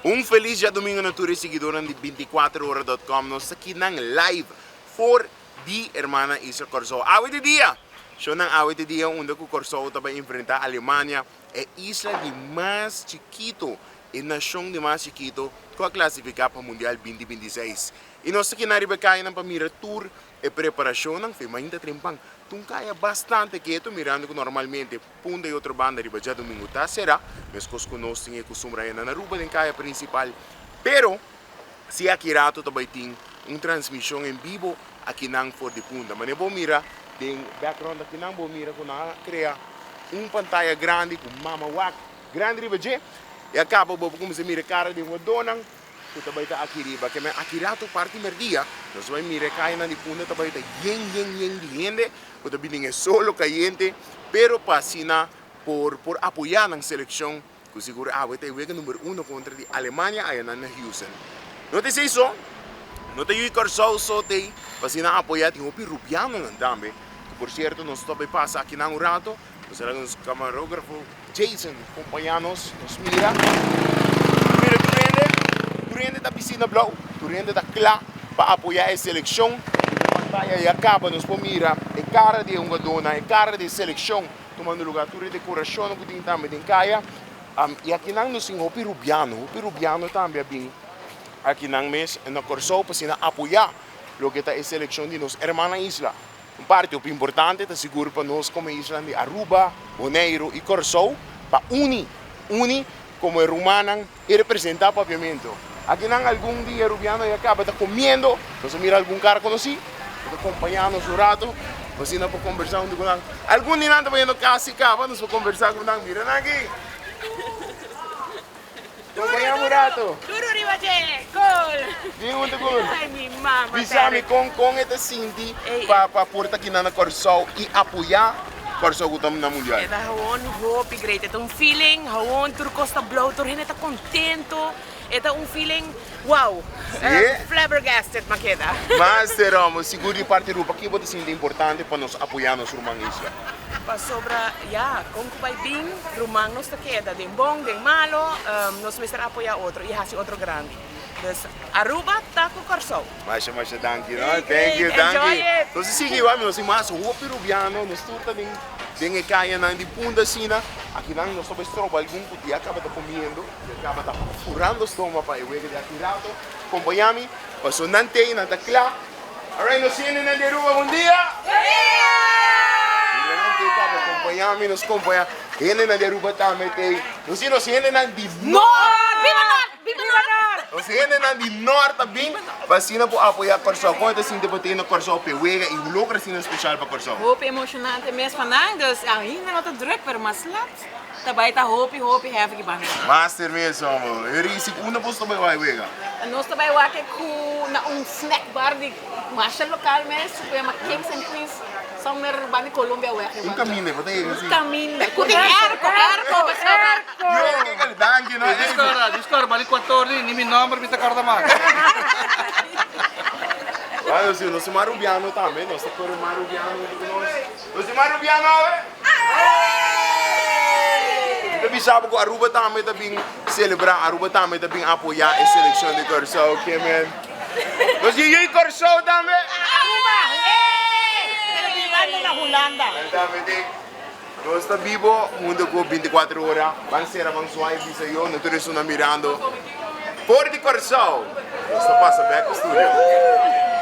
Un feliz dia domingo na todos seguidores de 24horas.com. Nós aqui na live for di hermana Isla Corso. Awit de dia! So nang awit de dia onde o Corso estava enfrentar a Alemanha, é isla de mais chiquito, e nação de mais chiquito, que a classificar para o Mundial 2026. E nós aqui na Ribecaia na Pamira Tour e preparação não foi ainda trempang. Tum kaya bastante quieto mirando que normalmente punta e outra banda riba já domingo tá será, mas cos conosco tinha costume na ruba den kaya principal. Pero se aqui rato também tem transmissão em vivo aqui nang for de punta. Mas eu vou mirar den background aqui nang vou mirar com na cria pantalla grande com mama wak grande riba je e acaba vou como se mira cara de uma dona. Kita baita aqui riba, que aqui rato parte merdia, nós vamos mirar cair na punta também tá yen de gente, kita bininge solo caliente, pero pasina por apoiar na seleção, que seguro vai ter o número 1 contra a Alemanha aí na Houston. Não te sei só, não te eu Corso só te pasina apoiar tem o Rubiano também, que por certo nós também passa aqui na rato, nós seremos camarógrafo Jason acompanhando-nos, nos mira Turende da piscina blau, turende da clá para apoiar a seleção. A pantalla e acaba nos por mira, é cara de uma dona, é cara de seleção, tomando lugar, turende coração que tem também em caia. E aqui não nos tem o Rubiano também bem. Aqui não mês na Corso para apoiar o que está a seleção de nos hermana isla. Parte importante, está seguro para nós como isla de Aruba, Bonaire e Corso, para unir como é romana e representar o papiamento. Aqui não algum dia Rubiano e acaba está comendo, você mira algum cara conheci, está acompanhando o rato, você não pode conversar com ele. Algum dia não está vendo casa e acaba, nós vamos conversar com ele. Mira aqui. Acompanhamos o rato. Duro ribaje, gol. Vem onde gol. Ai, minha mama. Bisami com esta cinti para porta aqui na Corso e apoiar Corso que estamos na Mundial. É da gewoon hoop great. É um feeling, gewoon turcos está blow, turhin está contento. É um feeling, wow. Flabbergasted, maqueda. Mas teremos seguro de parte do que pode ser importante para nos apoiar nos romanos. Para sobra, como vai bem, romang nos ta queda, den bom, den malo, nos vai apoiar outro e hasi outro grande. Dus Aruba taco Corso. Mas thank you, no? Thank you. Então se seguir lá, nós mais o peruviano, nos turta den caia na de punta sina. Aqui não nós só estropa algum que acaba tá comendo, acaba tá furando o estômago para o de aqui rato. Acompanhame, passou nante na tecla. Alright, nos vemos na de Aruba, bom dia. Acompanhame, nos acompanha. Ele na de Aruba também tem. Nos vemos na de Viva Nord! Nós vemos na de Norte também. Vacina para apoiar Corso. Quanto assim depois tem no Corso Pewega e o lugar assim especial para Corso. Hoop emocionante mesmo vandaag, dus ainda não te druk per maslat. Daarbij ta hopi have ik Master mesmo, amor. Eu disse que uma posto para Pewega. Nós também wake ku na snack bar di marcha local mesmo, supaya mak Kings and Queens somewhere bani Colombia wake. Caminho, para ter assim. Caminho. Kuting erko besar. Yo, que thank you, no. Discord, balik 14, ini min nomor minta kartu mah. Olha, assim, nós somos Rubiano também, nós somos Rubiano, nós somos Rubiano, Tapi sabe que a Aruba também está bem celebrar, a Aruba também está bem apoiar a seleção de Corso, ok, man? Nós vamos Corso também? Aruba! Na Holanda. Nós estamos vivos, mundo com 24 horas, vamos ser avançados, visa eu, não estou mirando. Por de Corso, nós estamos passando back ao estúdio.